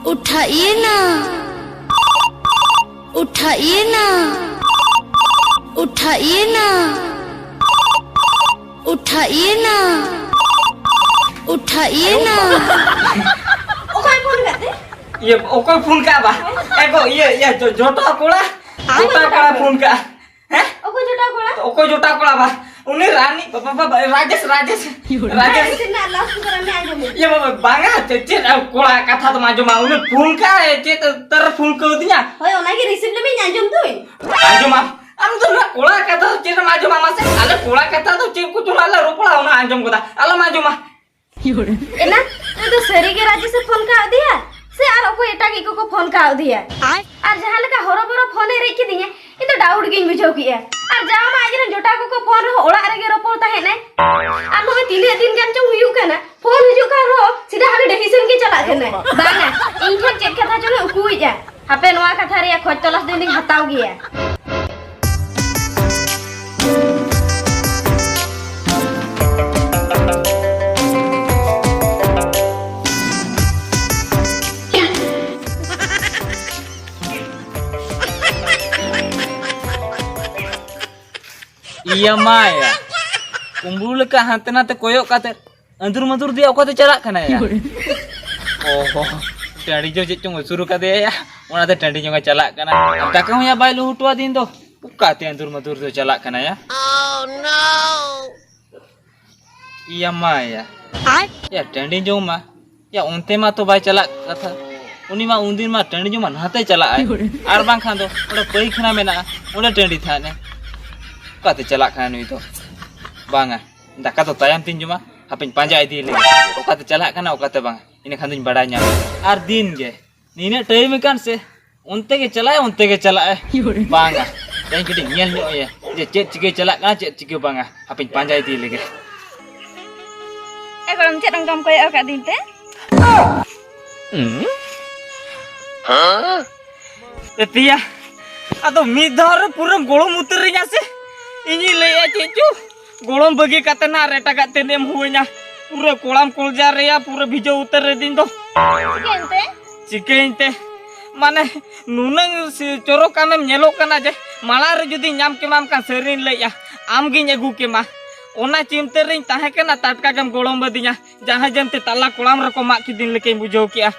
उठाइए ना, उठाइए ना, उठाइए ना, उठाइए ना, उठाइए ना। ओके फोन करते ये ओको फोन का बा एगो ये जोटा कोड़ा जोटा का फोन का हैं ओके जोटा कोड़ा ओको जोटा कोड़ा बा उन्हें रानी राजेश राजेश राजेश ऐसे ना लास्ट कर में आ जाओ ये बांगा चेत कोड़ा कथा तो माजो मा उन्हें फोन का चेत तर फोन कर दिया होय ओना के रिसीव ले में आजम तुई माजो मा हम तो ना कोड़ा कथा चेत माजो मा से अले कोड़ा कथा तो चेत कुछ ना रोपड़ा होना आजम कोदा अले माजो मा एना तो सरी के राजे से फोन का दिया से आर ओको एटा की को फोन का दिया और जहां लगा हरोबरो फोन रे की दिए ई तो डाउट गिन बुझो की और जाओ मा आज जोटा को फोन रो ओड़ा रे गे रोपो ता है ने आ नो तीले दिन जान चो हुयु कना फोन हिजु का रो सीधा हाले डेहिसन के चला कने बाना इन ठे चेक कथा चले उकुई जा हापे नवा कथा रे खोज तलाश दिन हताव गया iya maya kumbul leka hante nate koyok kate andur mandur dia okote chalak kana ya oh tadi jo cecung suruh kate ya onate tadi jo chalak kana takang ya bai lu hutua din do ukate andur mandur do chalak kana ya oh no iya maya ya tadi jo ma ya onte ma to bai chalak kata uni ma undin ma tadi jo ma nate chalak ai ar bang khan do oda pai khana mena oda tadi thane kate chalak kan itu bang daka to tayam tin juma hapin panja idi le kate chalak kana kate bang ini khan din badanya ar din ge nine time kan se unte ge chalak bang dan kiti nyel nyo ye je chet chige chalak kana chet chige bang hapin panja idi le ge gorom chet angkam koy ka din te Tia ado midhar pura golom uterinya sih ini leya cecu golom bagi katena reta kat tenem huenya pura kolam koljar ya pura bijau uter din to cikente mane nunang si corok kamem nyelok kan aja malar judi nyam kemam kan serin leya am gi nyagu kema ona cimtering tahe kana tatka gam golom badinya jaha jante tala kolam rako mak kidin leke bujau kia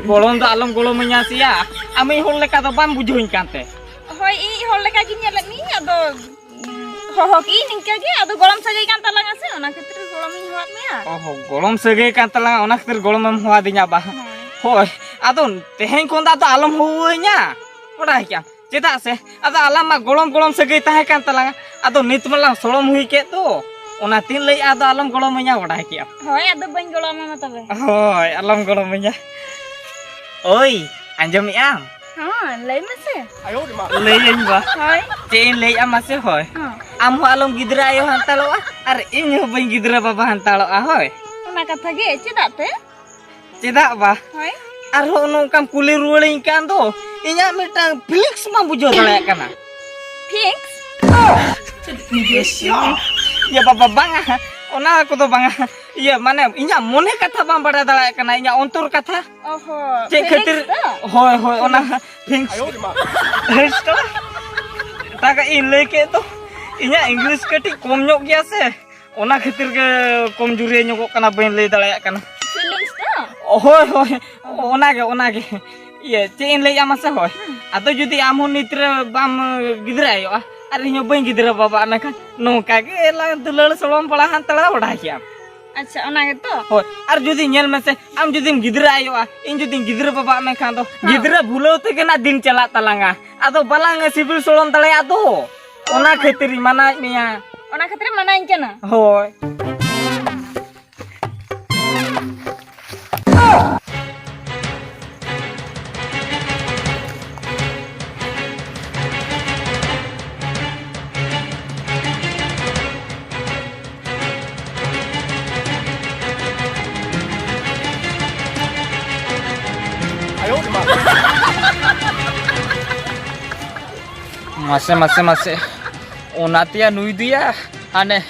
golom da alam golom sia ami hol leka to bam bujuin kante hoy i hol leka gi nyelek ni ado hoki ningka ge ado golom sagai kan talang ase ona khatir golom ni hoat me oh golom sagai kan talang ona khatir golom em hoa dinya ba hoy ado teheng konda to alam huenya oda kya cheda se ado alam ma golom sagai tahe kan talang ado nit malang solom hui ke to ona tin lei ado alam golom nya oda kya hoy ado bain golom ma tabe hoy alam golom nya oi anjam iam lei mase lei en ba hoy cein lei am ase hoy am ho alam gidra ayo hantalo ar in ho bain gidra baba hantalo hoy ona katha ge cheda te cedak ba hoy ar ho no kam kuli ruling kan do inya mitang flix ma bujo dale kana fix ya baba bang ona ko to bang iya mane inya mone katha bang bada dale kana inya ontor katha oho cek khatir hoy ona flix to taka in leke to inya english kati kom nyok gya se ona khatir ge kom jure nyok kana bain le dale kana feelings to hoy ona ge iya cein le ama se hoy ado judi amon nitra bam gidra ayo ar inyo bain gidra baba na kan nongka ge lang dulal solom palahan tala oda kya acha ona ge to hoy ar judi nyel mese am judi gidra ayo in judi gidra baba me kan do gidra bhulo te kena din chala talanga ado balang sibil solom tala ado ona khatir mana meya ona khatir mana incana hoy Mase onatia nui dia ane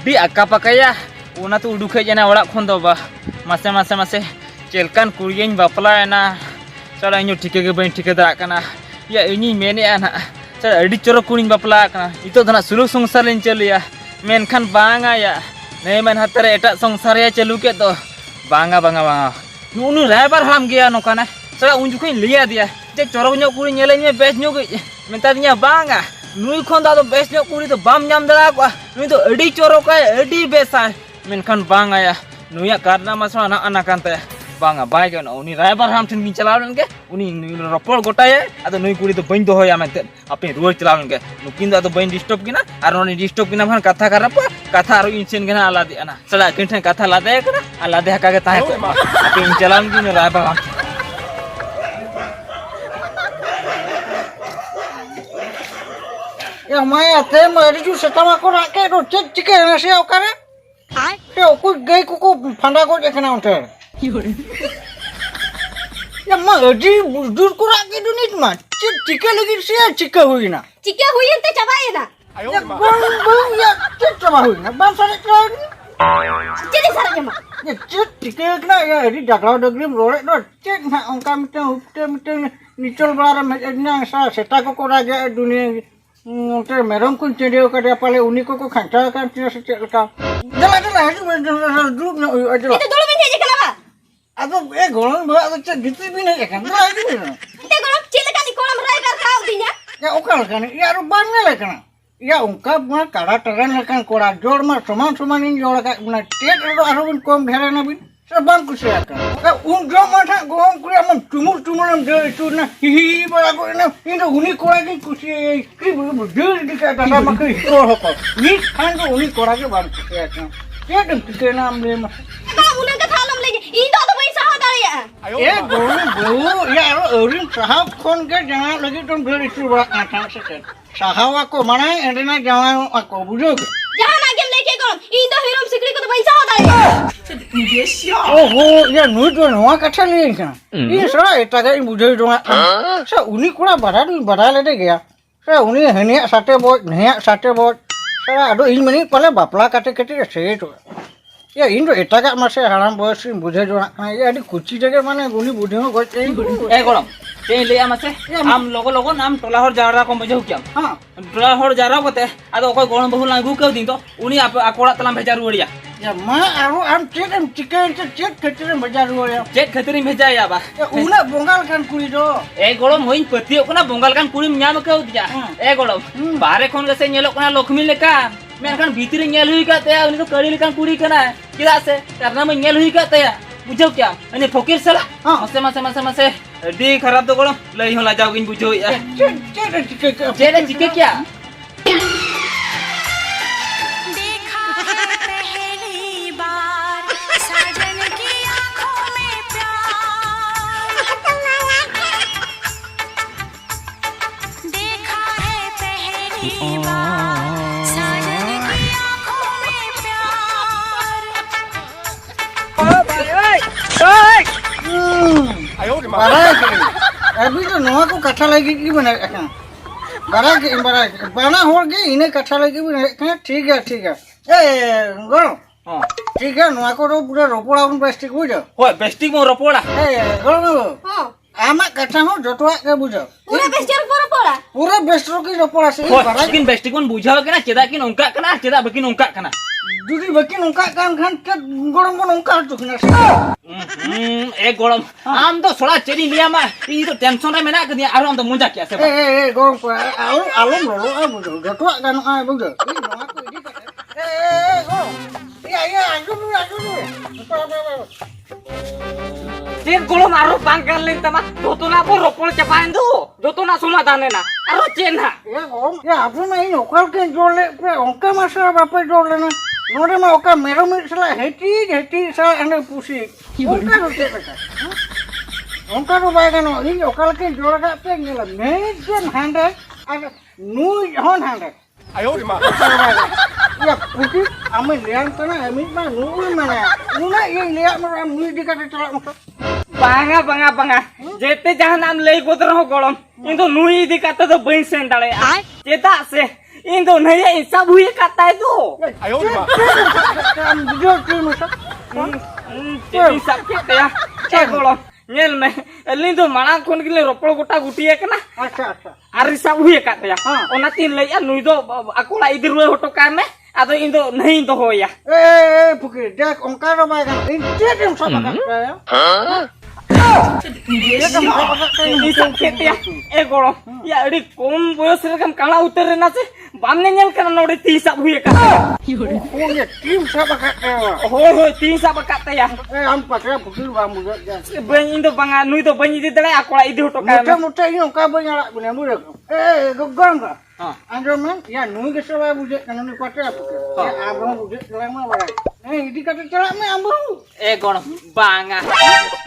di akka pakaya ona tu uduk jana orak khon do ba mase chelkan kuriyen bapla ena सारा इन ठिके के बन ठिके दा कना या इनी मेने ना सारा अडी चोरो कुणी बापला कना इतो धना सुलुक संसार लेन चलिया मेनखान बांगा या नहीं मन हतरे एटा संसार या चलू के तो बांगा बांगा बांगा नुनु रायबार हम गया नोकाना सारा उन जुखिन लिया दिया जे चोरो न्यो कुणी नेले ने बेस न्यो के मेंता दिया बांगा नुई खोन दा तो बेस न्यो कुणी तो बाम नाम दरा को नुई तो अडी चोरो का अडी बेसा मेनखान बांगा या नुया कारना मसरा ना अना कांते बांगा बाय के उनी रायबार हम ठन गिन चलावन के उनी रपड़ गोटाय अद नुई कुड़ी तो बइन दोया मेंते अपने रुवर चलावन के नुकिन दा तो बइन डिस्टर्ब किना आर उनी डिस्टर्ब किना भन कथा करप कथा आरो इनसेन गना आला दे ना सड़ा किन कथा लादे कना आलादे हका के ताहे को अपने चलावन गिन रायबार हम या मैं आते मरी जो सतामा को राके रो चेक चिके ना से ओकारे आय ते को गई को फंडा को देखना उनते या मैं अजी बुजुर्ग को राके दुनित मा चिके लगी से चिके हुई ना चिके हुई ते चबाए ना या बम या चबा हुई ना बम सारे चली सारा जमा ये चिके ना या अजी डगड़ा डगरी रोले नो चेक ना उनका मिटे उपटे मिटे निचल बड़ा में सा सेटा को राके दुनिया उनते मेरम को चेडियो का पाले उन्हीं को खंटा का से चलता जला जला है ग्रुप ना अजला ते दोलो बिन जे कलावा अब ए गोलन बा अब गिती भी नहीं है ना आई भी ना ते गोलम चिलका नी कोलम राय कर खाव दिया या ओकल कने यार बान में लेकना या उनका ना काड़ा टरन लेकन कोड़ा जोड़ में समान समान इन जोड़ का ना टेट रो आरो कम ढेरे ना भी सब बान कुछ है उन जो माथा गोम कुया हम टुमुर टुमुर हम दे टुना ही बड़ा को ना इन उन्हीं कोड़ा की कुछ की बुजुर्ग दिखा दादा मके को हो को नी खान को उन्हीं कोड़ा के बान कुछ है क्या के नाम ले का उन्हें का थालम ले ई तो पैसा हो दाड़िया ए गोम बहु यार औरिन साहब फोन के जना लगी तुम भेड़ इस बड़ा आटा से साहवा को मनाए एंडना जावा को बुझो जहां ना गेम लेके गोलम ई तो हीरो सिकड़ी को तो पैसा हो दाड़िया ओहो ये नुई तो नवा कथा ले का ये सारा एटा का बुझो जो सा उन्हीं कोड़ा बड़ा ले गया सा उन्हीं हनिया साटे बो नया साटे बो सारा अदो इन मनी पले बापला काटे काटे से तो या इन तो एटा का मासे हराम बयस बुझे जो ये अडी कुची जगह माने उन्हीं बुझे हो गए ए गोलम ते ले आमासे हम लोगो लोगो नाम टोला हर जारा को बजो क्या हां टोला हर जारा कोते आदो कोई गोलम बहु लागू कर दिन तो उनी आप आकोड़ा तला भेजा रुड़िया या मैं आरो हम चेक चिकन चेक खतरे बाजार रुड़िया चेक खतरी भेजा या बा उना बंगाल कान कुड़ी दो ए गोलम होइन पतियो कना बंगाल कान कुड़ी न्याम के दिया ए गोलम बाहरे कोन गसे नेलो कना लक्ष्मी लेका मेनखान भीतरी नेल हुई काते उनी तो कड़ी लेकान कुड़ी कना किदा से करना में नेल हुई काते बुझो क्या अने फकीर सला मसे मसे दी खराब तो गोलम लई होला जाओ इन बुझो या चेरे चिके क्या अभी तो नवा को कथा लगी की बना बड़ा के बना हो गए इन्हें कथा लगी बना ठीक है ए गोरो हां ठीक है नवा को पूरा रोपोड़ा उन बेस्टिक बुझो हो बेस्टिक मो रोपोड़ा ए गोरो हां आमा कथा हो जटवा के बुझो पूरा बेस्टर पूरा बेस्टर की रोपोड़ा से बड़ा किन बेस्टिक मन बुझाओ के ना चेदा किन उनका कना चेदा बकिन उनका कना जुदी बकिन उनका कान खान के गोरम को उनका चुकना ए गोरम आम तो सोड़ा चेरी लिया मा ई तो टेंशन रे मेना कदिया आरो हम तो मुंजा क्या से ए गोरम को आलम रो बुझो जटवा गान आ बुझो ई नवा को इदी ए गोरम या आजू चेन गोलम आरो बांगाल ले तमा दोतोना को रोपण चपाइन दो दोतोना समाधान ना आरो चेन ना ए गोरम या आपु नहीं ओकल के जोड़ले पे ओका मासरा बापे जोड़ले ना नोरे में ओका मेरो मिसला हेटी सा अने पूसी ओका रोते का ओका रो बागनो ई ओकल के जोड़गा पे गेला मैं जन हांडे अरे नुई होन हांडे आयो रे मा या पुकी आमे लेन तना आमी मा नुई माने नुना ये ले मा मुई दिकाटे चला मत बांगा जेते जहां नाम लई गोद रहो गोलम इनको नुई दिकाते तो बई सेन डाले चेता से इन तो नहीं हिसाब हुई करता है तो आयो वीडियो टीम सब हिसाब के या चे गोलम नेल में अली तो माना कोन गिले रोपड़ गोटा गुटिए कना अच्छा अच्छा आर सब हुए काटया ओना तीन लइया नुई दो अकोला इधर रुए होटो का में आदो इन दो नहीं दो होया ए फुकी देख उनका रो बाय इन टेम सब का इ सब केतिया ए गोड़ो या अड़ी कम बयस रे कम काला उतर रे ना से बामने नेल कना नोडे ती सब हुए का ओने टीम सब का हो ती सब काटया ए हम पकड़ा फुकी बा मुझे बन इन दो बंगा नुई दो बन इदि दड़े अकोला इधर होटो का मोटा मोटा इन का बना बने मुरे ए गगन का हां अंदर में या नुई के सब बुझे कने पकड़ा फुकी आ बन बुझे चला में बड़ा नहीं इदी का चला में हम ए गोण बांगा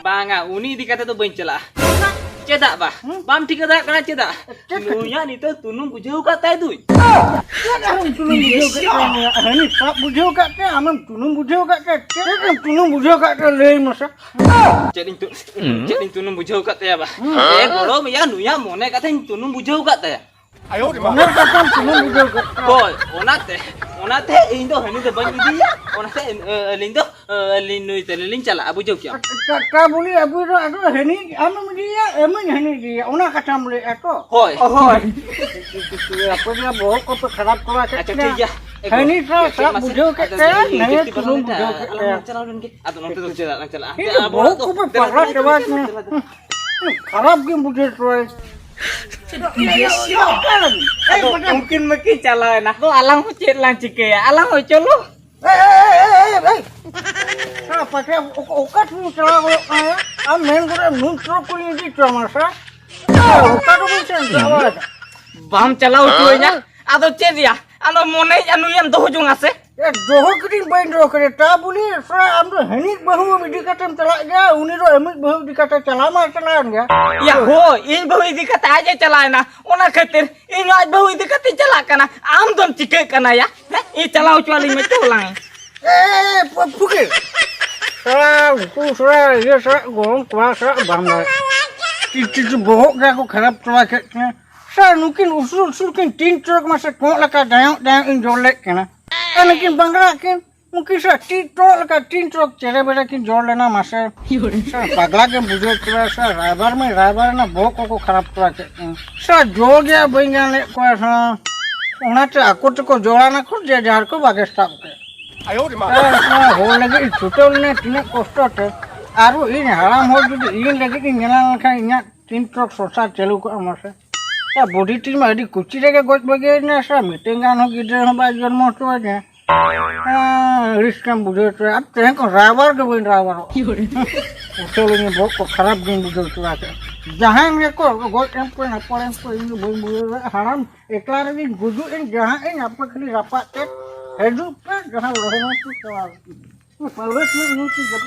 बांगा उनी इदी कते तो बइन चला चेदा बा बाम ठीक दा कना चेदा नुया नी तो तुनु बुझेउ का ताय दुई हनी सब बुझेउ का के हम तुनु बुझेउ का के तुनु बुझेउ का के ले मसा चेदिन तुनु बुझेउ का ताय बा ए गोड़ो या नुया मोने कते तुनु बुझेउ का ताय मने का तुनु बुझेउ का होय ओनाते इन दो हनी तो बन इदी ओनाते लिंग दो लिनुई ते लिंग चला बुझेउ क्या का बोली अबू रो अदो हनी हम दिया एमन हनी दिया ओना का टामले एतो होय अपना बहुत को खराब करा के अच्छा ठीक है हनी सब बुझेउ का के नहीं तुनु बुझेउ का चला उनके आ तो नोटे तो चला बहुत को पकड़ा के बाद में खराब क्यों बुझे तो mungkin meki cala na ko alang ho chet lang chike ya alang ho cholo हाँ पता ओका तुम चला गो आया अब मेन को मुंह तो कोई नहीं चला सा ओका तो कुछ नहीं bam cala utu nya ado chet ya ado mone anu yam do jung ase ये दोहो किन बइन रो करे ता बोली सरा हम तो हनी बहु विधि कटम चला गया उनी रो अमित बहु विधि कट चला मा चला गया ya ho in बहु idi kata aja cala na ona khatir in aj बहु idi kata cala kana am dom chike kana ya e cala utu ali me cholang ए फुके सरा तू सरा ये सरा गोम क्वा सरा बामना चीज बहुत का को खराब चला के सर नुकिन उसूल उसूल किन तीन ट्रक में से कोन लगा डायो डायो इन जोड़ ले केना लेकिन बंगला के मुकी सर तीन ट्रक चेहरे बेरे की जोड़ लेना मासे सर पगला के बुझे पूरा सर ड्राइवर ना बहुत को खराब करा के सर जोड़ गया बंगला ने को उनाते आकोट को जोड़ा ना खुद जे जार को बागे स्टॉप के हो लगे छुटल ने तीन कष्ट थे आरो इन हराम हो जदि इन लगे कि नेला लखा इना तीन ट्रक सोसा चलू को मासे या बॉडी टीम में अड़ी कुची रे के गोच बगे ने सर मीटिंग गान हो गिदर हम बा जन्म तो जे रिस्क हम बुझे तो अब ते को ड्राइवर के बन ड्राइवर उछल ने बहुत को खराब दिन बुझे तो आके जहां में को गोच एम को ना पड़े को इन बोल बुझे हराम एकला रे गुजु इन जहां इन अपन खाली रपा के हेडू पर जहां रहो तो परवेश में नीचे जब